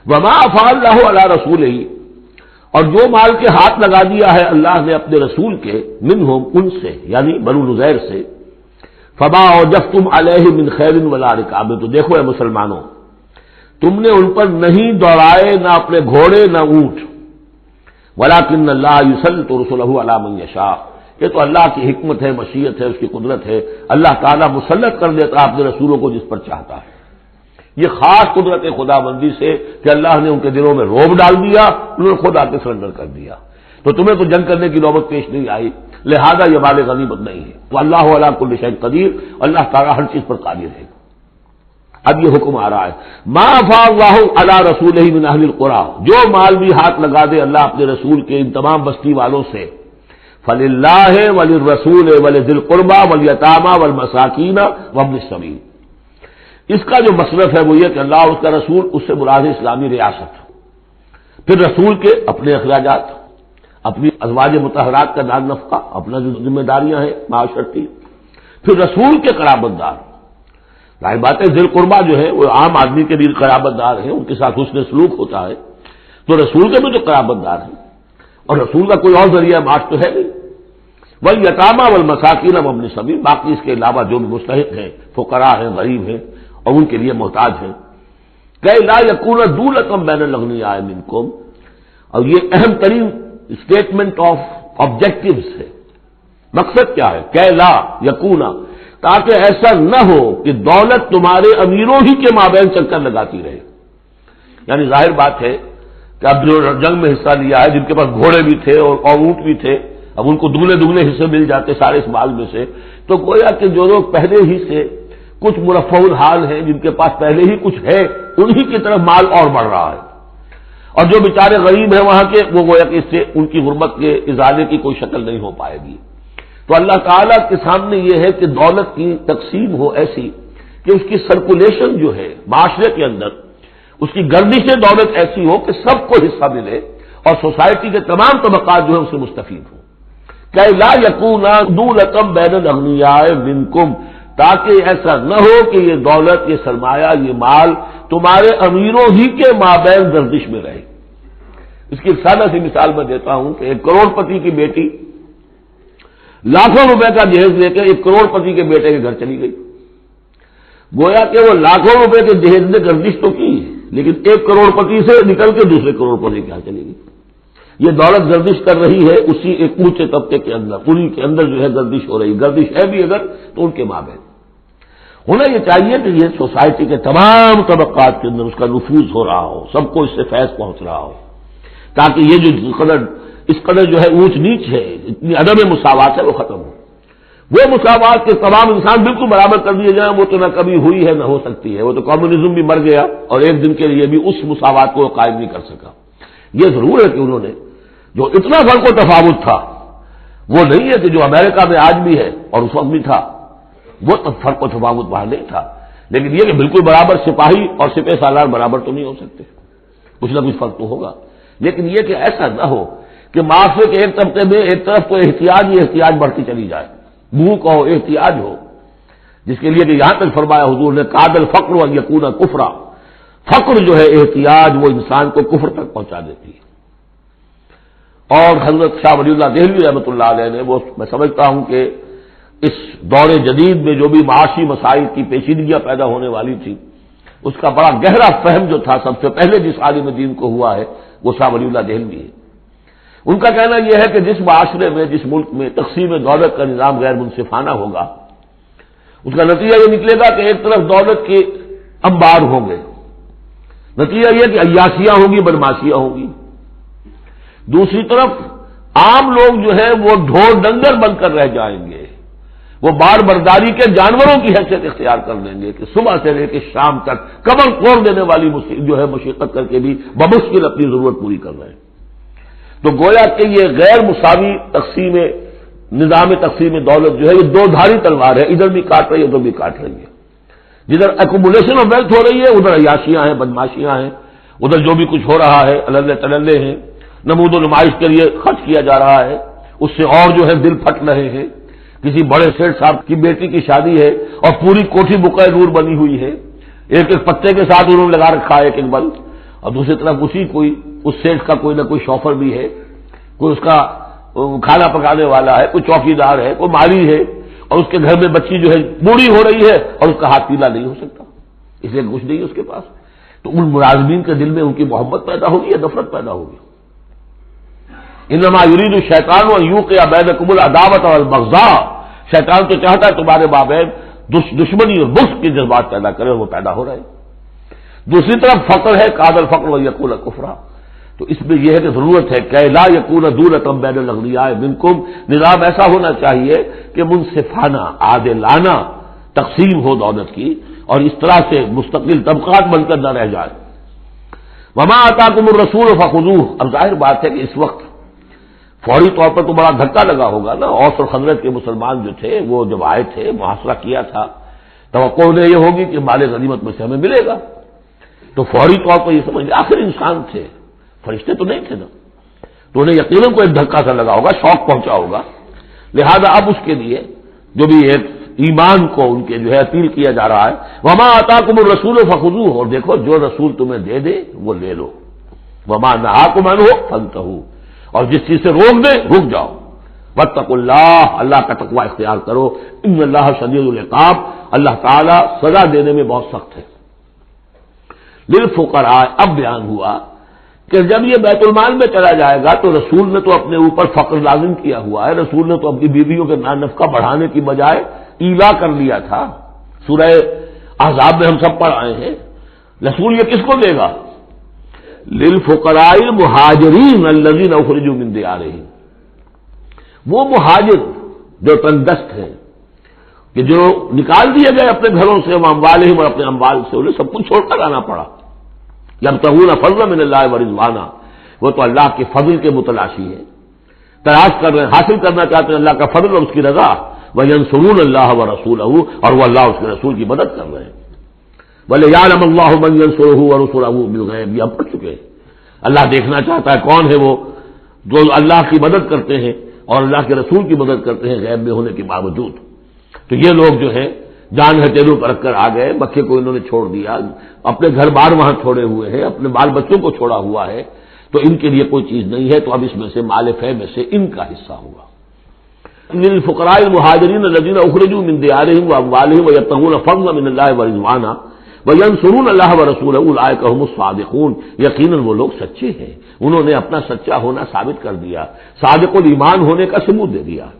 وما افاء اللہ علی رسولہ، اور جو مال کے ہاتھ لگا دیا ہے اللہ نے اپنے رسول کے، منہم ان سے یعنی بنو نذیر سے، فما اوجفتم علیہ من خیر ولا رکاب، تو دیکھو اے مسلمانوں، تم نے ان پر نہیں دوڑائے نہ اپنے گھوڑے نہ اونٹ، ولکن اللہ یسلط رسلہ علی من یشاء، یہ تو اللہ کی حکمت ہے، مشیت ہے، اس کی قدرت ہے، اللہ تعالیٰ مسلط کر دیتا ہے اپنے رسولوں کو جس پر چاہتا ہے۔ یہ خاص قدرت خدا بندی سے کہ اللہ نے ان کے دلوں میں رعب ڈال دیا، انہوں نے خود آ کے سرنڈر کر دیا، تو تمہیں تو جنگ کرنے کی نوبت پیش نہیں آئی، لہذا یہ مال غنیمت نہیں ہے۔ تو اللہ علی کل شیء قدیر، اللہ تعالیٰ ہر چیز پر قادر ہے۔ اب یہ حکم آ رہا ہے، ما افاء اللہ علی رسولہ من اہل القری، جو مال بھی ہاتھ لگا دے اللہ اپنے رسول کے ان تمام بستی والوں سے، فللہ وللرسول ولذی القربى والیتامى والمساکین وابن السبیل، اس کا جو مصرف ہے وہ یہ کہ اللہ اور اس کا رسول، اس سے مراد ہے اسلامی ریاست، پھر رسول کے اپنے اخراجات، اپنی ازواج مطہرات کا دار نفقہ، اپنا جو ذمہ داریاں ہیں معاشرتی، پھر رسول کے قرابت دار، ظاہر بات ہے ذی القربیٰ جو ہے وہ عام آدمی کے بھی قرابت دار ہیں، ان کے ساتھ حسن سلوک ہوتا ہے، تو رسول کے بھی تو قرابت دار ہیں، اور رسول کا کوئی اور ذریعہ معاش تو ہے نہیں، والیتامى والمساکین وابن السبیل، باقی اس کے علاوہ جو بھی مستحق ہیں، فقراء ہیں، غریب ہیں اور ان کے لیے محتاج ہیں، کہ لا یکون دولۃ بین الاغنیاء منکم، اور یہ اہم ترین اسٹیٹمنٹ آف آبجیکٹوز ہے، مقصد کیا ہے، کہ لا یکون، تاکہ ایسا نہ ہو کہ دولت تمہارے امیروں ہی کے مابین چکر لگاتی رہے، یعنی ظاہر بات ہے کہ اب جو جنگ میں حصہ لیا ہے، جن کے پاس گھوڑے بھی تھے اور اونٹ بھی تھے، اب ان کو دگنے دگنے حصے مل جاتے سارے اس مال میں سے، تو گویا کہ جو لوگ پہلے ہی سے کچھ مرفع الحال ہیں، جن کے پاس پہلے ہی کچھ ہے، انہی کی طرف مال اور بڑھ رہا ہے، اور جو بیچارے غریب ہیں وہاں کے، وہ گویا کہ اس سے ان کی غربت کے ازالے کی کوئی شکل نہیں ہو پائے گی۔ تو اللہ تعالیٰ کے سامنے یہ ہے کہ دولت کی تقسیم ہو ایسی کہ اس کی سرکولیشن جو ہے معاشرے کے اندر، اس کی گردش دولت ایسی ہو کہ سب کو حصہ ملے اور سوسائٹی کے تمام طبقات جو ہے اس سے مستفید ہوں، کہ لا یکون دولۃ بین الاغنیاء منکم، تاکہ ایسا نہ ہو کہ یہ دولت، یہ سرمایہ، یہ مال تمہارے امیروں ہی کے مابین گردش میں رہے۔ اس کی ایک سادہ سی مثال میں دیتا ہوں کہ ایک کروڑ پتی کی بیٹی لاکھوں روپے کا جہیز لے کے ایک کروڑ پتی کے بیٹے کے گھر چلی گئی، گویا کہ وہ لاکھوں روپے کے جہیز نے گردش تو کی، لیکن ایک کروڑ پتی سے نکل کے دوسرے کروڑ پتی کے یہاں چلی گئی۔ یہ دولت گردش کر رہی ہے اسی ایک اونچے طبقے کے اندر، پوری کے اندر جو ہے گردش ہو رہی، گردش ہے بھی اگر تو ان کے مابین ہونا یہ چاہیے کہ یہ سوسائٹی کے تمام طبقات کے اندر اس کا نفوذ ہو رہا ہو، سب کو اس سے فیض پہنچ رہا ہو، تاکہ یہ جو اس قدر جو ہے اونچ نیچ ہے، اتنی عدم مساوات ہے، وہ ختم ہو، وہ مساوات کے تمام انسان بالکل برابر کر دیے جائیں، وہ تو نہ کبھی ہوئی ہے نہ ہو سکتی ہے، وہ تو کمیونزم بھی مر گیا اور ایک دن کے لیے بھی اس مساوات کو قائم نہیں کر سکا۔ یہ ضرور ہے کہ انہوں نے جو اتنا فرق و تفاوت تھا، وہ نہیں ہے کہ جو امریکہ میں آج بھی ہے اور اس وقت بھی تھا، وہ فرق و تفاوت وہاں نہیں تھا، لیکن یہ کہ بالکل برابر سپاہی اور سپہ سالار برابر تو نہیں ہو سکتے، کچھ نہ کچھ فرق تو ہوگا، لیکن یہ کہ ایسا نہ ہو کہ معاشرے کے ایک طبقے میں ایک طرف تو احتیاج ہی احتیاج بڑھتی چلی جائے، بھوک ہو، احتیاج ہو، جس کے لیے کہ یہاں تک فرمایا حضور نے کاد الفقر ان یکون کفرا، فقر جو ہے احتیاج وہ انسان کو کفر تک پہنچا دیتی ہے۔ اور حضرت شاہ ولی اللہ دہلوی رحمۃ اللہ علیہ نے، وہ میں سمجھتا ہوں کہ اس دور جدید میں جو بھی معاشی مسائل کی پیچیدگیاں پیدا ہونے والی تھی، اس کا بڑا گہرا فہم جو تھا سب سے پہلے جس عالم دین کو ہوا ہے وہ شاہ ولی اللہ دہلوی ہے۔ ان کا کہنا یہ ہے کہ جس معاشرے میں، جس ملک میں تقسیم دولت کا نظام غیر منصفانہ ہوگا، اس کا نتیجہ یہ نکلے گا کہ ایک طرف دولت کے انبار ہوں گے، نتیجہ یہ کہ عیاشیاں ہوں گی، بدماشیاں ہوں گی، دوسری طرف عام لوگ جو ہے وہ ڈھور ڈنگر بن کر رہ جائیں گے، وہ بار برداری کے جانوروں کی حیثیت اختیار کر لیں گے کہ صبح سے لے کے شام تک کمر توڑ دینے والی جو ہے مشقت کر کے بھی بمشکل اپنی ضرورت پوری کر رہے ہیں۔ تو گویا کہ یہ غیر مساوی نظام تقسیم دولت جو ہے یہ دو دھاری تلوار ہے، ادھر بھی کاٹ رہی ہے ادھر بھی کاٹ رہی ہے، جدھر ایکومولیشن آف ویلتھ ہو رہی ہے ادھر عیاشیاں ہیں، بدماشیاں ہیں، ادھر جو بھی کچھ ہو رہا ہے اللے تللے ہیں، نمود و نمائش کے لیے خرچ کیا جا رہا ہے، اس سے اور جو ہے دل پھٹ رہے ہیں۔ کسی بڑے سیٹ صاحب کی بیٹی کی شادی ہے اور پوری کوٹھی بقائے نور بنی ہوئی ہے، ایک ایک پتے کے ساتھ انہوں نے لگا رکھا ہے ایک ایک بل، اور دوسری طرف اس سیٹ کا کوئی نہ کوئی شوفر بھی ہے، کوئی اس کا کھانا پکانے والا ہے، کوئی چوکیدار ہے، کوئی مالی ہے، اور اس کے گھر میں بچی جو ہے بوڑھی ہو رہی ہے اور اس کا ہاتھ پیلا نہیں ہو سکتا، اس لیے کچھ نہیں ہے اس کے پاس، تو ان ملازمین کے دل میں ان کی محبت پیدا ہوگی یا نفرت پیدا ہوگی؟ انما یرید الشیطان ان یوقع بینکم العداوۃ والبغضاء، شیطان تو چاہتا ہے تمہارے مابین دشمنی اور بغض کے جذبات پیدا کرے، اور وہ پیدا ہو رہے ہیں۔ دوسری طرف فقر ہے، کاد الفقر ویقول کفرا، تو اس میں یہ ہے کہ ضرورت ہے کہ لا یکون دولۃ بین الاغنیاء منکم، نظام ایسا ہونا چاہیے کہ منصفانہ عادلانہ تقسیم ہو دولت کی، اور اس طرح سے مستقل طبقات بن کر نہ رہ جائے۔ وما آتاکم الرسول فخذوہ، اب ظاہر بات ہے کہ اس وقت فوری طور پر تو بڑا دھکا لگا ہوگا نا، اوس اور خزرج کے مسلمان جو تھے وہ جب آئے تھے، محاصرہ کیا تھا، توقع انہیں یہ ہوگی کہ مال غنیمت میں سے ہمیں ملے گا، تو فوری طور پر یہ سمجھ آخر انسان تھے، فرشتے تو نہیں تھے نا، تو انہیں یقیناً کوئی دھکا سا لگا ہوگا، شوق پہنچا ہوگا، لہذا اب اس کے لیے جو بھی ایک ایمان کو ان کے جو ہے اپیل کیا جا رہا ہے، وما آتاکم الرسول فخذوہ، اور دیکھو جو رسول تمہیں دے دے وہ لے لو، وما نہاکم عنہ فانتہوا، اور جس چیز سے روک دے رک جاؤ، واتقوا اللہ، اللہ کا تقوی اختیار کرو، ان اللہ شدید العقاب، اللہ تعالی سزا دینے میں بہت سخت ہے۔ للفقراء، اب بیان ہوا کہ جب یہ بیت المال میں چلا جائے گا تو رسول نے تو اپنے اوپر فقر لازم کیا ہوا ہے، رسول نے تو اپنی بیویوں کے نفقہ بڑھانے کی بجائے ایلا کر لیا تھا، سورہ احزاب میں ہم سب پڑھ آئے ہیں، رسول یہ کس کو دے گا؟ للفقراء المہاجرین الذین اخرجوا من دیارہم، وہ مہاجر جو تندست ہیں، کہ جو نکال دیے گئے اپنے گھروں سے، اموالہم، اور اپنے اموال سے، انہیں سب کچھ چھوڑ کر آنا پڑا، یبتغون فضلا من اللہ ورضوانا، وہ تو اللہ کے فضل کے متلاشی ہیں، تلاش کر رہے ہیں، حاصل کرنا چاہتے ہیں اللہ کا فضل اور اس کی رضا، وینصرون اللہ ورسولہ، اور وہ اللہ اس کے رسول کی مدد کر رہے ہیں، ولیعلم اللہ من ینصرہ ورسولہ بالغیب، یہ ہم پڑھ چکے ہیں، اللہ دیکھنا چاہتا ہے کون ہے وہ جو اللہ کی مدد کرتے ہیں اور اللہ کے رسول کی مدد کرتے ہیں غیب میں ہونے کے باوجود۔ تو یہ لوگ جو ہے جان ہتھیلیوں پر رکھ کر آ گئے، مکے کو انہوں نے چھوڑ دیا، اپنے گھر بار وہاں چھوڑے ہوئے ہیں، اپنے بال بچوں کو چھوڑا ہوا ہے، تو ان کے لیے کوئی چیز نہیں ہے، تو اب اس میں سے مال فے میں سے ان کا حصہ ہوگا۔ للفقراء المہاجرین الذین اخرجوا من دیارہم واموالہم ویبتغون فضلا من اللہ ورضوانا وینصرون اللہ ورسولہ اولئک هم الصادقون، یقیناً وہ لوگ سچے ہیں، انہوں نے اپنا سچا ہونا ثابت کر دیا، صادق الایمان ہونے کا ثبوت دے دیا۔